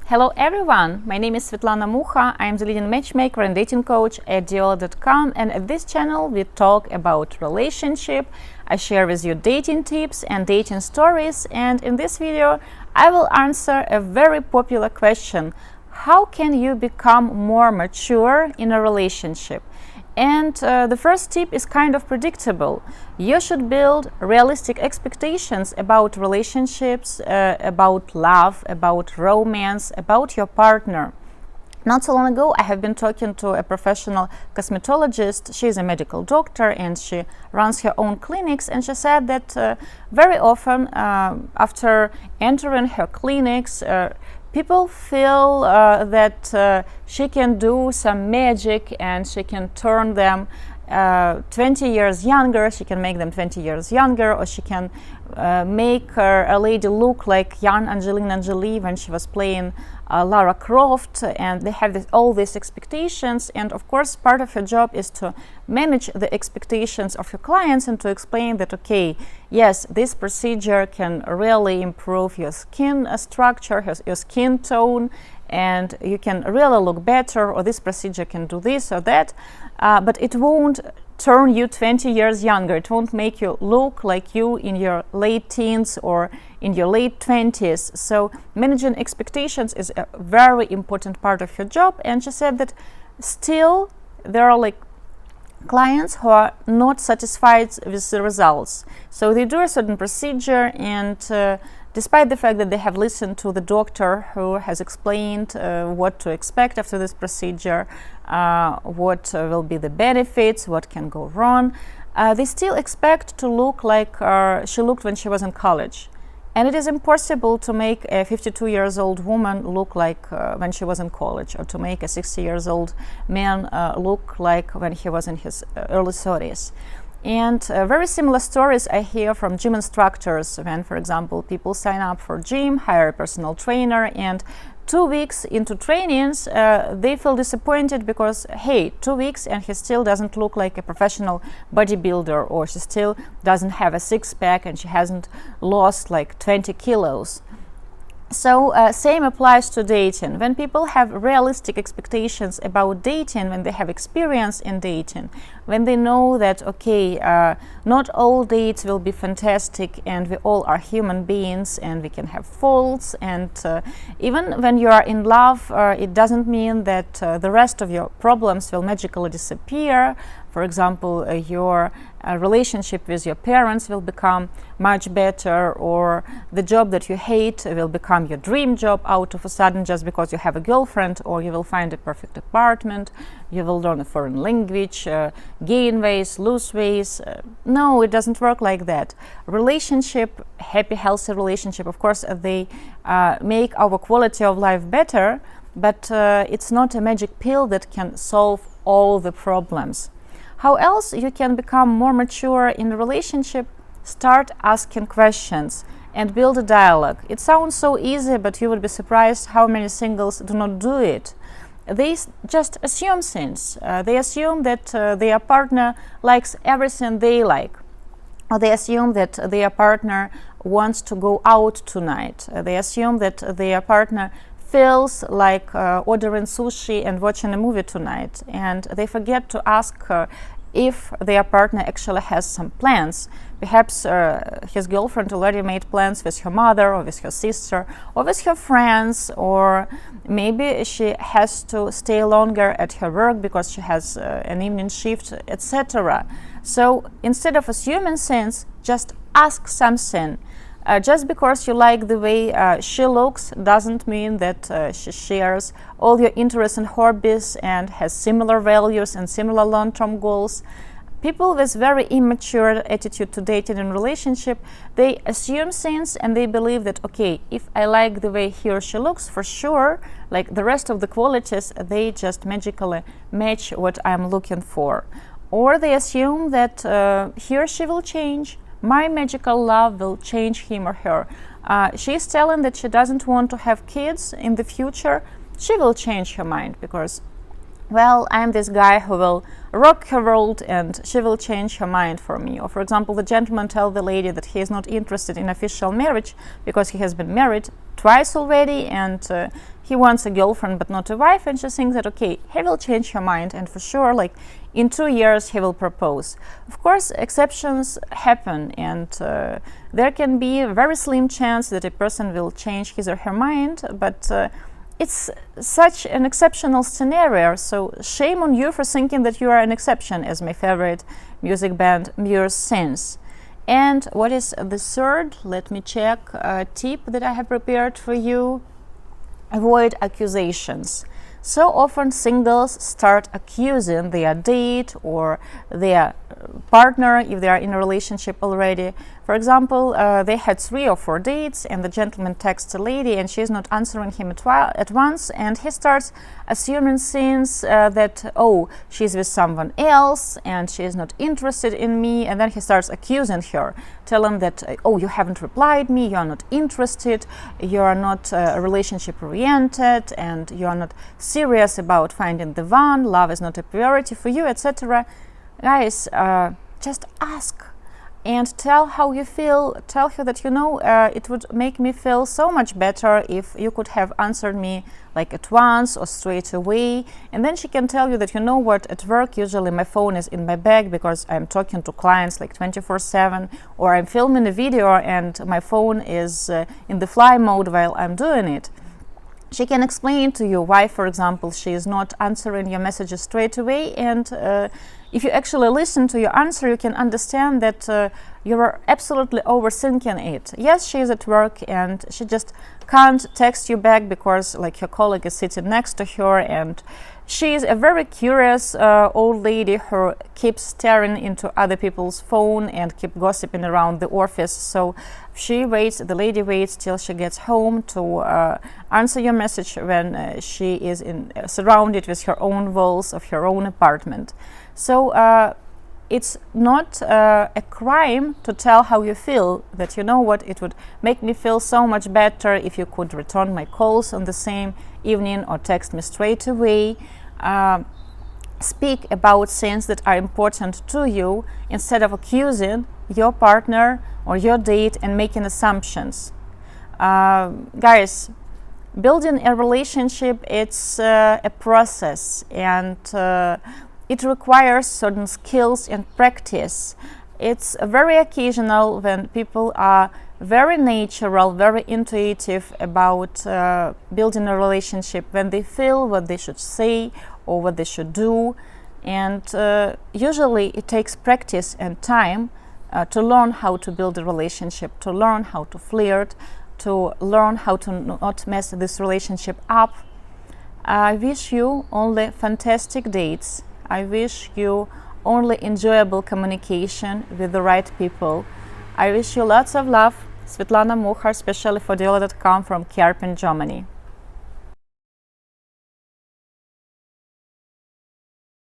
Hello everyone, my name is Svetlana Mucha. I am the leading matchmaker and dating coach at Diolli.com, and at this channel we talk about relationship. I share with you dating tips and dating stories, and in this video I will answer a very popular question: how can you become more mature in a relationship? And the first tip is kind of predictable. You should build realistic expectations about relationships, about love, about romance, about your partner. Not so long ago, I have been talking to a professional cosmetologist. She's a medical doctor and she runs her own clinics. And she said that very often after entering her clinics, people feel that she can do some magic and she can turn them 20 years younger, she can make them 20 years younger, or she can make a lady look like young Angelina Jolie when she was playing Lara Croft, and they have all these expectations. And of course, part of her job is to manage the expectations of your clients and to explain that, okay, yes, this procedure can really improve your skin structure, your skin tone, and you can really look better, or this procedure can do this or that, but it won't turn you 20 years younger. It won't make you look like you in your late teens or in your late 20s. So managing expectations is a very important part of your job. And she said that still there are clients who are not satisfied with the results. So they do a certain procedure, and despite the fact that they have listened to the doctor who has explained what to expect after this procedure, what will be the benefits, what can go wrong, they still expect to look like she looked when she was in college. And it is impossible to make a 52-year-old woman look like when she was in college, or to make a 60-year-old man look like when he was in his early 30s. And very similar stories I hear from gym instructors when, for example, people sign up for gym, hire a personal trainer, and 2 weeks into trainings, they feel disappointed because, hey, 2 weeks and he still doesn't look like a professional bodybuilder, or she still doesn't have a six-pack and she hasn't lost like 20 kilos. So same applies to dating. When people have realistic expectations about dating, when they have experience in dating, when they know that, okay, not all dates will be fantastic, and we all are human beings and we can have faults, and even when you are in love, it doesn't mean that the rest of your problems will magically disappear. For example, your relationship with your parents will become much better, or the job that you hate will become your dream job out of a sudden just because you have a girlfriend, or you will find a perfect apartment, you will learn a foreign language, gain weight, lose weight. No, it doesn't work like that. Relationship, happy, healthy relationship, of course, they make our quality of life better, but it's not a magic pill that can solve all the problems. How else you can become more mature in a relationship? Start asking questions and build a dialogue. It sounds so easy, but you would be surprised how many singles do not do it. They just assume things. They assume that their partner likes everything they like, or they assume that their partner wants to go out tonight. They assume that their partner feels like ordering sushi and watching a movie tonight, and they forget to ask if their partner actually has some plans. Perhaps his girlfriend already made plans with her mother, or with her sister, or with her friends, or maybe she has to stay longer at her work because she has an evening shift, etc. So instead of assuming things, just ask something. Just because you like the way she looks doesn't mean that she shares all your interests and hobbies and has similar values and similar long-term goals. People with very immature attitude to dating and relationship, they assume things and they believe that, okay, if I like the way he or she looks, for sure, like the rest of the qualities, they just magically match what I'm looking for. Or they assume that he or she will change. My magical love will change him or her. She's telling that she doesn't want to have kids in the future. She will change her mind because well, I'm this guy who will rock her world and she will change her mind for me. Or for example, the gentleman tells the lady that he is not interested in official marriage because he has been married twice already and he wants a girlfriend but not a wife, and she thinks that okay, he will change her mind and for sure like in 2 years he will propose. Of course, exceptions happen, and there can be a very slim chance that a person will change his or her mind, but it's such an exceptional scenario, so shame on you for thinking that you are an exception, as my favorite music band Muse sings. And what is the third? Let me check a tip that I have prepared for you. Avoid accusations. So often singles start accusing their date or their partner if they are in a relationship already. For example, they had 3 or 4 dates and the gentleman texts a lady and she is not answering him at once, and he starts assuming things that, oh, she's with someone else and she is not interested in me, and then he starts accusing her, telling that, oh, you haven't replied me, you are not interested, you are not relationship oriented, and you are not serious about finding the one, love is not a priority for you, etc. Guys, just ask and tell how you feel. Tell her that, you know, it would make me feel so much better if you could have answered me like at once or straight away. And then she can tell you that, you know what, at work usually my phone is in my bag because I'm talking to clients like 24/7, or I'm filming a video and my phone is in the fly mode while I'm doing it. She can explain to you why, for example, she is not answering your messages straight away, and if you actually listen to your answer, you can understand that you are absolutely overthinking it. Yes, she is at work and she just can't text you back because like her colleague is sitting next to her, and she is a very curious old lady who keeps staring into other people's phone and keep gossiping around the office. So she waits, the lady waits till she gets home to answer your message when she is surrounded with her own walls of her own apartment. So it's not a crime to tell how you feel, that, you know what, it would make me feel so much better if you could return my calls on the same evening or text me straight away. Speak about things that are important to you instead of accusing your partner or your date and making assumptions. Guys, building a relationship, it's a process, and it requires certain skills and practice. It's very occasional when people are very natural, very intuitive about building a relationship, when they feel what they should say or what they should do. And usually it takes practice and time to learn how to build a relationship, to learn how to flirt, to learn how to not mess this relationship up. I wish you only fantastic dates. I wish you only enjoyable communication with the right people. I wish you lots of love. Svetlana Muchar, especially for Diolli.com from Kärpen, Germany.